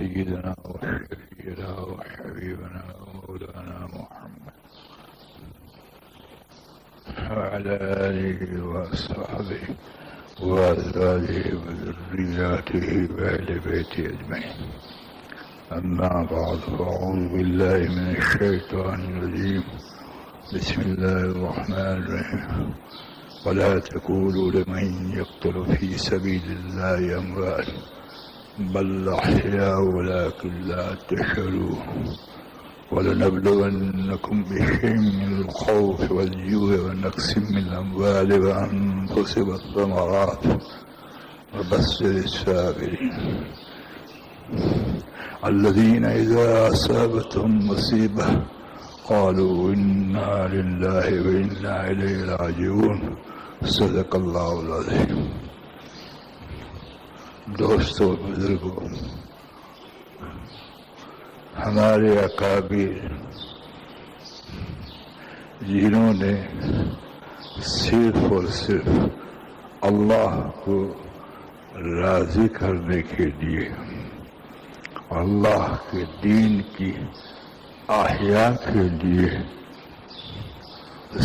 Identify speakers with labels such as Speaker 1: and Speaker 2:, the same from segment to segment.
Speaker 1: سيدنا وشفيعنا وحبيبنا ومولانا محمد وعلى آله وأصحابه وأزواجه وذرياته وأهل بيته أجمعين. أما بعد، فأعوذ بالله من الشيطان الرجيم. بسم الله الرحمن الرحيم. ولا تقولوا لمن يقتل في سبيل الله أموات بل أحياء ولكن لا تشعرون. ولنبلونكم بشيء من الخوف والجوع ونقص من الأموال والأنفس والثمرات وبشر الصابرين الذين إذا أصابتهم مصيبة قالوا إنا لله وإنا إليه راجعون. صدق اللہ العظیم. دوستو، بزرگوں، ہمارے اکابر جنہوں نے صرف اور صرف اللہ کو راضی کرنے کے لیے اللہ کے دین کی احیاء کے لیے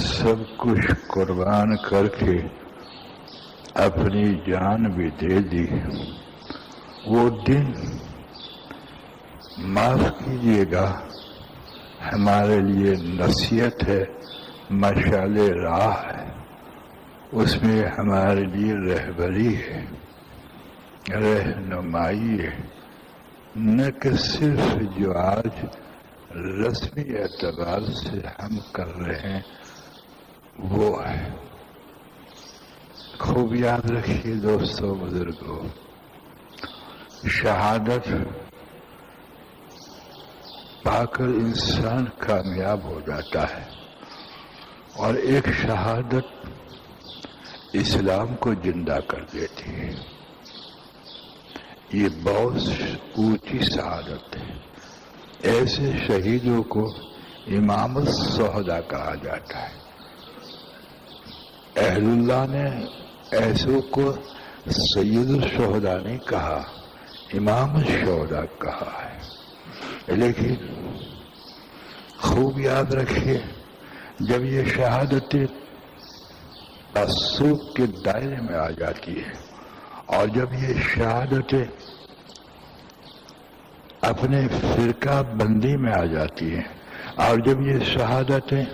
Speaker 1: سب کچھ قربان کر کے اپنی جان بھی دے دی، وہ دن معاف کیجیے گا ہمارے لیے نصیحت ہے، مشعل راہ ہے، اس میں ہمارے لیے رہبری ہے، رہنمائی ہے، نہ کہ صرف جو آج رسمی اعتبار سے ہم کر رہے ہیں وہ ہے. خوب یاد رکھیے دوستو، بزرگوں، شہادت پا کر انسان کامیاب ہو جاتا ہے، اور ایک شہادت اسلام کو زندہ کر دیتی ہے. یہ بہت اونچی شہادت ہے. ایسے شہیدوں کو امام الشہداء کہا جاتا ہے. اہل اللہ نے ایسوں کو سید الشہداء نہیں کہا، امام الشہداء کہا ہے. لیکن خوب یاد رکھیے، جب یہ شہادتیں تعصب کے دائرے میں آ جاتی ہے، اور جب یہ شہادتیں اپنے فرقہ بندی میں آ جاتی ہیں، اور جب یہ شہادتیں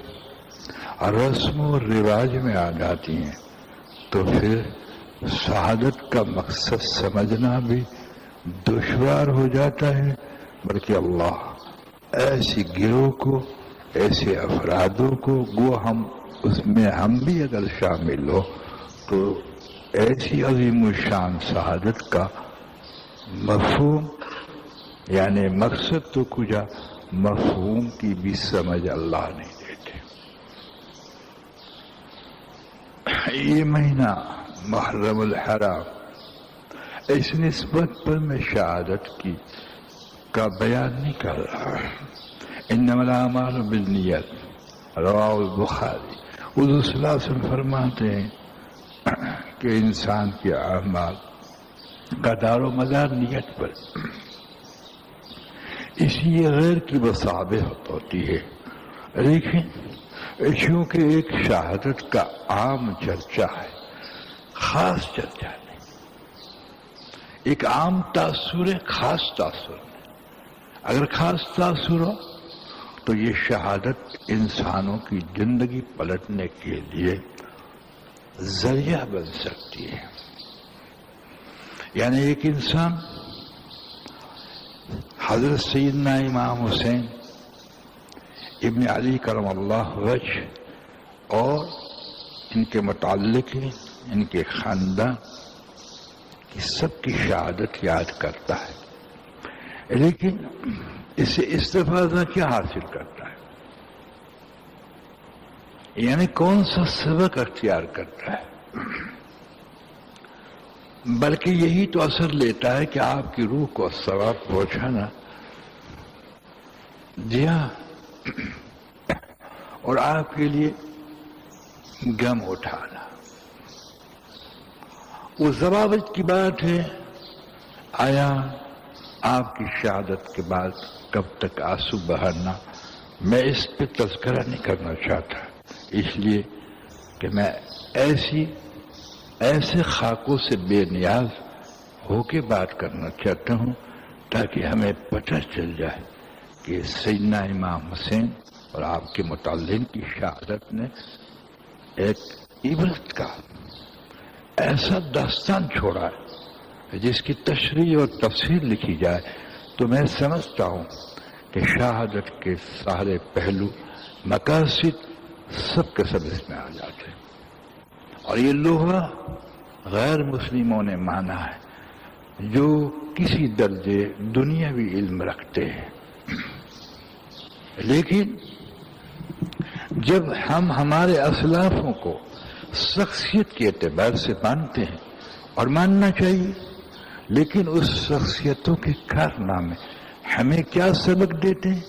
Speaker 1: رسم و رواج میں آ جاتی ہیں، تو پھر شہادت کا مقصد سمجھنا بھی دشوار ہو جاتا ہے. بلکہ اللہ ایسی گروہ کو، ایسے افرادوں کو، گو ہم اس میں ہم بھی اگر شامل ہو تو ایسی عظیم الشان شہادت کا مفہوم، یعنی مقصد تو کچھ مفہوم کی بھی سمجھ اللہ نہیں دیتے. یہ مہینہ محرم الحرام، اس نسبت پر میں شہادت کا بیان نہیں کر رہا. انما الاعمال بالنیات، رواہ البخاری. حضور صلی اللہ علیہ وسلم فرماتے ہیں کہ انسان کے اعمال کا دار و مدار نیت پر، اس لیے غیر کی مصابت ہوتی ہے. لیکن چونکہ ایک شہادت کا عام چرچا ہے، خاص چرچا نہیں، ایک عام تاثر ہے، خاص تاثر نہیں. اگر خاص تاثر ہو تو یہ شہادت انسانوں کی زندگی پلٹنے کے لیے ذریعہ بن سکتی ہے. یعنی ایک انسان حضرت سیدنا امام حسین ابن علی کرم اللہ وجہ اور ان کے متعلق ان کے خاندان کی سب کی شہادت یاد کرتا ہے، لیکن اس سے استفادہ کیا حاصل کرتا ہے؟ یعنی کون سا سبق اختیار کرتا ہے؟ بلکہ یہی تو اثر لیتا ہے کہ آپ کی روح کو ثواب پہنچانا، جی ہاں، اور آپ کے لیے غم اٹھانا. وہ ضوابط کی بات ہے. آیا آپ کی شہادت کے بعد کب تک آنسو بہانا، میں اس پہ تذکرہ نہیں کرنا چاہتا، اس لیے کہ میں ایسے خاکوں سے بے نیاز ہو کے بات کرنا چاہتا ہوں تاکہ ہمیں پتہ چل جائے کہ سیدنا امام حسین اور آپ کے متعلق کی شہادت نے ایک عبرت کا ایسا داستان چھوڑا ہے جس کی تشریح اور تفسیر لکھی جائے تو میں سمجھتا ہوں کہ شہادت کے سارے پہلو مقاصد سب کے سب اس میں آ جاتے ہیں، اور یہ لوہا غیر مسلموں نے مانا ہے جو کسی درجے دنیاوی علم رکھتے ہیں، لیکن جب ہم ہمارے اسلافوں کو شخصیت کے اعتبار سے مانتے ہیں اور ماننا چاہیے، لیکن اس شخصیتوں کے کارنامے ہمیں کیا سبق دیتے ہیں،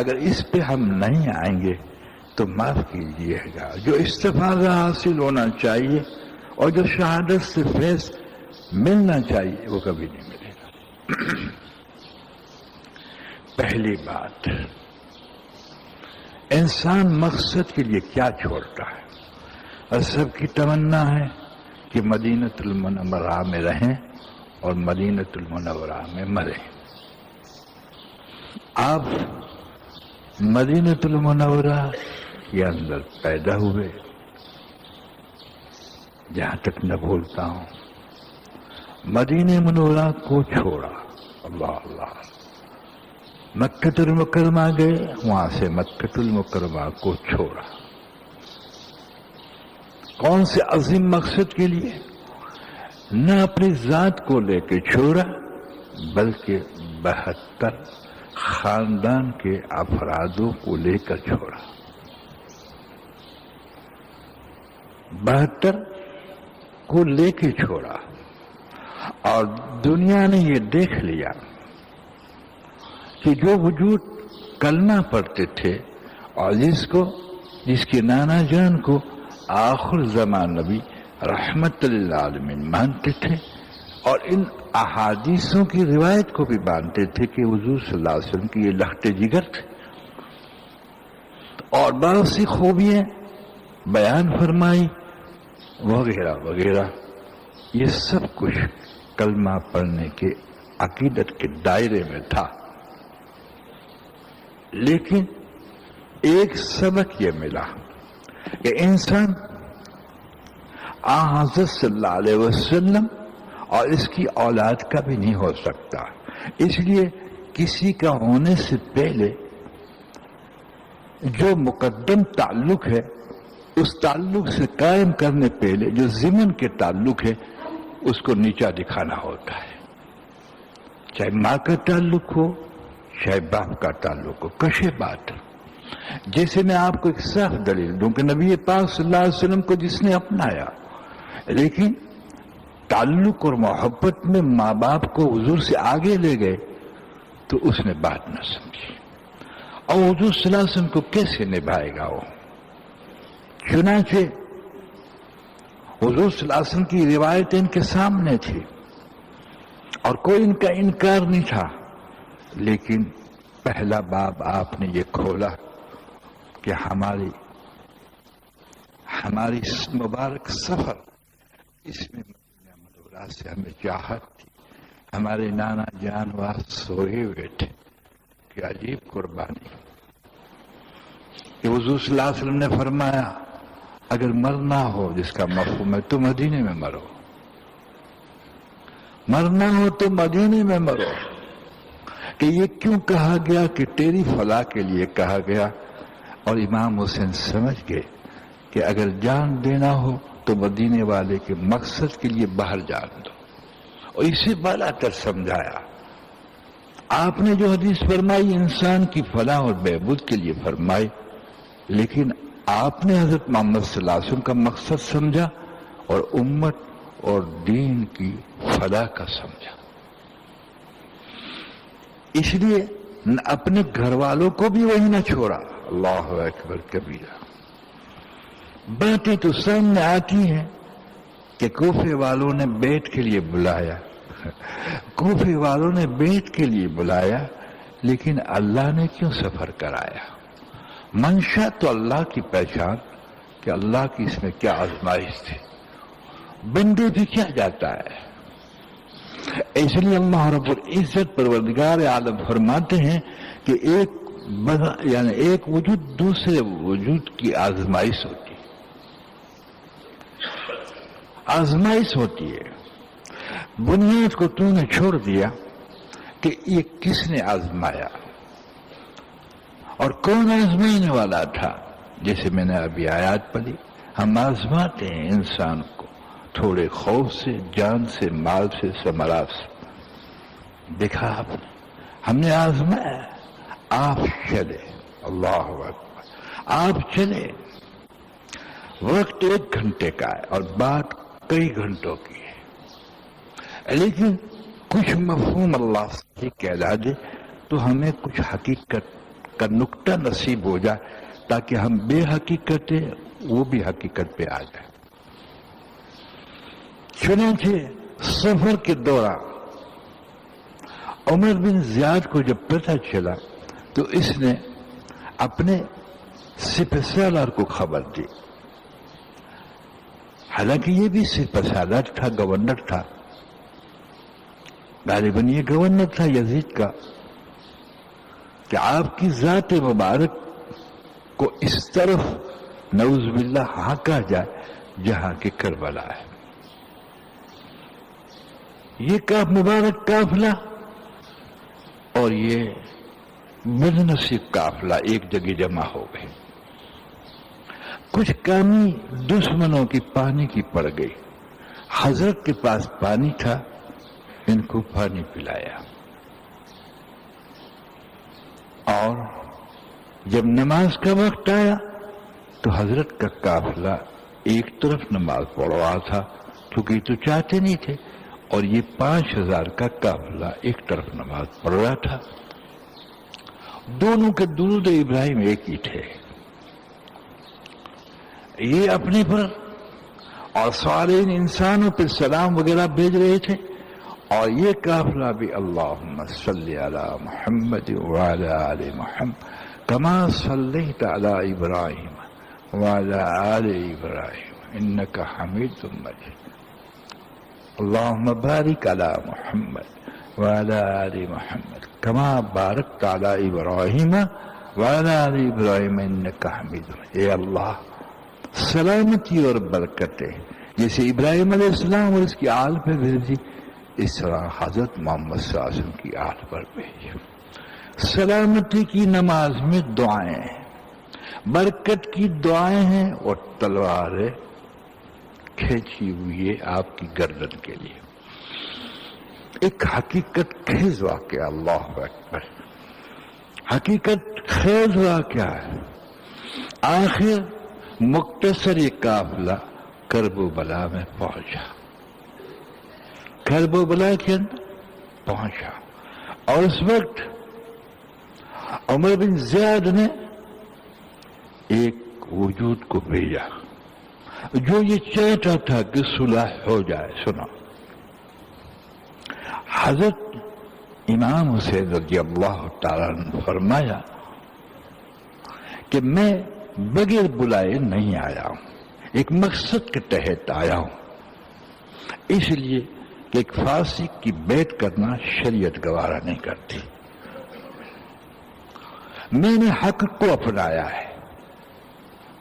Speaker 1: اگر اس پہ ہم نہیں آئیں گے تو معاف کیجیے گا، جو استفادہ حاصل ہونا چاہیے اور جو شہادت سے فیض ملنا چاہیے وہ کبھی نہیں ملے گا۔ پہلی بات، انسان مقصد کے لیے کیا چھوڑتا ہے؟ اور سب کی تمنا ہے کہ مدینۃ المنورہ میں رہیں اور مدینۃ المنورہ میں مریں۔ آپ مدینۃ المنورہ کے اندر پیدا ہوئے، جہاں تک نہ بھولتا ہوں، مدینہ منورہ کو چھوڑا، اللہ اللہ، مکہ المکرمہ گئے، وہاں سے مکہ المکرمہ کو چھوڑا۔ کون سے عظیم مقصد کے لیے؟ نہ اپنی ذات کو لے کے چھوڑا بلکہ 72 خاندان کے افرادوں کو لے کر چھوڑا۔ 72 کو لے کے چھوڑا، اور دنیا نے یہ دیکھ لیا کہ جو وجود کلمہ پڑھتے تھے اور جس کے نانا جان کو آخر زمان نبی رحمت للعالمین مانتے تھے، اور ان احادیثوں کی روایت کو بھی مانتے تھے کہ حضور صلی اللہ علیہ وسلم کی یہ لخت جگر تھے، اور بہت سی خوبیاں بیان فرمائی وغیرہ وغیرہ، یہ سب کچھ کلمہ پڑھنے کے عقیدت کے دائرے میں تھا۔ لیکن ایک سبق یہ ملا کہ انسان حضرت صلی اللہ علیہ وسلم اور اس کی اولاد کا بھی نہیں ہو سکتا، اس لیے کسی کا ہونے سے پہلے جو مقدم تعلق ہے اس تعلق سے قائم کرنے پہلے جو ضمن کے تعلق ہے اس کو نیچا دکھانا ہوتا ہے، چاہے ماں کا تعلق ہو چاہے باپ کا تعلق ہو۔ کشے بات، جیسے میں آپ کو ایک صاف دلیل دوں کہ نبی پاک صلی اللہ علیہ وسلم کو جس نے اپنایا لیکن تعلق اور محبت میں ماں باپ کو حضور سے آگے لے گئے تو اس نے بات نہ سمجھی، اور حضور صلی اللہ علیہ وسلم کو کیسے نبھائے گا وہ؟ چنانچہ حضور صلی اللہ علیہ وسلم کی روایت ان کے سامنے تھی اور کوئی ان کا انکار نہیں تھا، لیکن پہلا باب آپ نے یہ کھولا کہ ہماری مبارک سفر اس میں مدینہ منورہ سے ہمیں چاہت تھی، ہمارے نانا جان وہاں سوئے ہوئے تھے۔ کہ عجیب قربانی کہ حضور صلی اللہ علیہ وسلم نے فرمایا اگر مرنا ہو، جس کا مفہوم ہے تو مدینے میں مرو، مرنا ہو تو مدینے میں مرو۔ کہ یہ کیوں کہا گیا؟ کہ تیری فلاح کے لیے کہا گیا، اور امام حسین سمجھ گئے کہ اگر جان دینا ہو تو مدینے والے کے مقصد کے لیے باہر جان دو، اور اسے بالا تر سمجھایا۔ آپ نے جو حدیث فرمائی انسان کی فلاح اور بہبود کے لیے فرمائی، لیکن آپ نے حضرت محمد صلی اللہ علیہ وسلم کا مقصد سمجھا اور امت اور دین کی فلاح کا سمجھا۔ اس لیے اپنے گھر والوں کو بھی وہی نہ چھوڑا۔ اللہ اکبر کبیرہ۔ باتیں تو سامنے آتی ہیں کہ کوفے والوں نے بیت کے لیے بلایا، کوفے والوں نے بیت کے لیے بلایا لیکن اللہ نے کیوں سفر کرایا؟ منشا تو اللہ کی پہچان کہ اللہ کی اس میں کیا آزمائش تھی، بندے بھی کیا جاتا ہے۔ اس لیے اللہ رب العزت پروردگار عالم فرماتے ہیں کہ ایک وجود دوسرے وجود کی آزمائش ہوتی ہے، آزمائش ہوتی ہے۔ بنیاد کو تو نے چھوڑ دیا کہ یہ کس نے آزمایا اور کون آزمانے والا تھا؟ جیسے میں نے ابھی آیات پڑھی، ہم آزماتے ہیں انسان کو تھوڑے خوف سے، جان سے، مال سے، ثمرات سے۔ دیکھا آپ نے، ہم نے آزمایا، آپ چلے، اللہ اکبر، آپ چلے۔ وقت 1 گھنٹے کا ہے اور بات کئی گھنٹوں کی ہے، لیکن کچھ مفہوم اللہ سے کہلا دے تو ہمیں کچھ حقیقت کا نقطہ نصیب ہو جائے تاکہ ہم بے حقیقت وہ بھی حقیقت پہ آ جائے۔ چنانچہ سفر کے دوران عمر بن زیاد کو جب پتہ چلا تو اس نے اپنے سپہ سالار کو خبر دی، حالانکہ یہ بھی سپہ سالار تھا، گورنر تھا، غالباً یہ گورنر تھا یزید کا، کہ آپ کی ذات مبارک کو اس طرف نعوذ باللہ ہانکا جائے جہاں کہ کربلا ہے۔ یہ مبارک قافلہ اور یہ بدنصیب قافلہ ایک جگہ جمع ہو گئے۔ کچھ کمی دشمنوں کی پانی کی پڑ گئی، حضرت کے پاس پانی تھا، ان کو پانی پلایا، اور جب نماز کا وقت آیا تو حضرت کا قافلہ ایک طرف نماز پڑھ رہا تھا، کیونکہ یہ تو چاہتے نہیں تھے، اور یہ 5000 کا قافلہ ایک طرف نماز پڑھ رہا تھا۔ دونوں کے درود ابراہیم ایک ہی تھے، یہ اپنے پر اور صالحین انسانوں پر سلام وغیرہ بھیج رہے تھے، اور یہ قافلہ بھی اللہم صلی علی محمد وعلی آل محمد کما صلیت علی ابراہیم وعلی آل ابراہیم انک حمید مجید، اللہم بارک علی محمد وعلی آل محمد کما بارکت علی ابراہیم وعلی آل ابراہیم انک حمید مجید۔ اے اللہ سلامتی اور برکتیں جیسے ابراہیم علیہ السلام اور اس کی آل پہ بھیجی، اس طرح حضرت محمد صلی اللہ علیہ وسلم کی آل پر بھیجی۔ سلامتی کی نماز میں دعائیں ہیں، برکت کی دعائیں ہیں، اور تلواریں کھینچی ہوئی ہے آپ کی گردن کے لیے۔ ایک حقیقت خیز واقعہ، اللہ اکبر، حقیقت خیز واقعہ ہے۔ آخر مختصر یہ قافلہ کرب و بلا میں پہنچا، کرب و بلا کے اندر پہنچا، اور اس وقت عمر بن زیاد نے ایک وجود کو بھیجا جو یہ چاہتا تھا کہ صلح ہو جائے۔ سنا، حضرت امام حسین رضی اللہ تعالیٰ نے فرمایا کہ میں بغیر بلائے نہیں آیا ہوں، ایک مقصد کے تحت آیا ہوں، اس لیے کہ ایک فاسق کی بیعت کرنا شریعت گوارا نہیں کرتی۔ میں نے حق کو اپنایا ہے،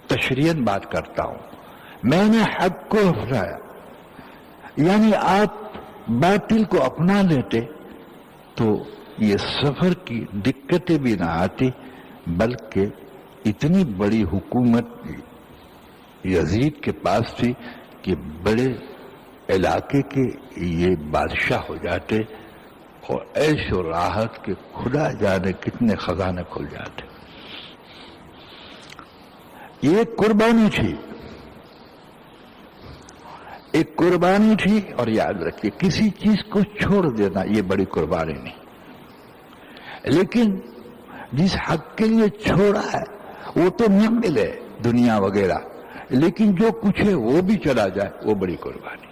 Speaker 1: تشریحاً بات کرتا ہوں، میں نے حق کو اپنایا، یعنی آپ باطل کو اپنا لیتے تو یہ سفر کی دقتیں بھی نہ آتی، بلکہ اتنی بڑی حکومت یزید کے پاس تھی کہ بڑے علاقے کے یہ بادشاہ ہو جاتے، اور عیش و راحت کے خدا جانے کتنے خزانے کھل جاتے۔ یہ ایک قربانی تھی، ایک قربانی تھی، اور یاد رکھیے کسی چیز کو چھوڑ دینا یہ بڑی قربانی نہیں، لیکن جس حق کے لیے چھوڑا ہے وہ تو نہ ملے دنیا وغیرہ، لیکن جو کچھ ہے وہ بھی چلا جائے وہ بڑی قربانی۔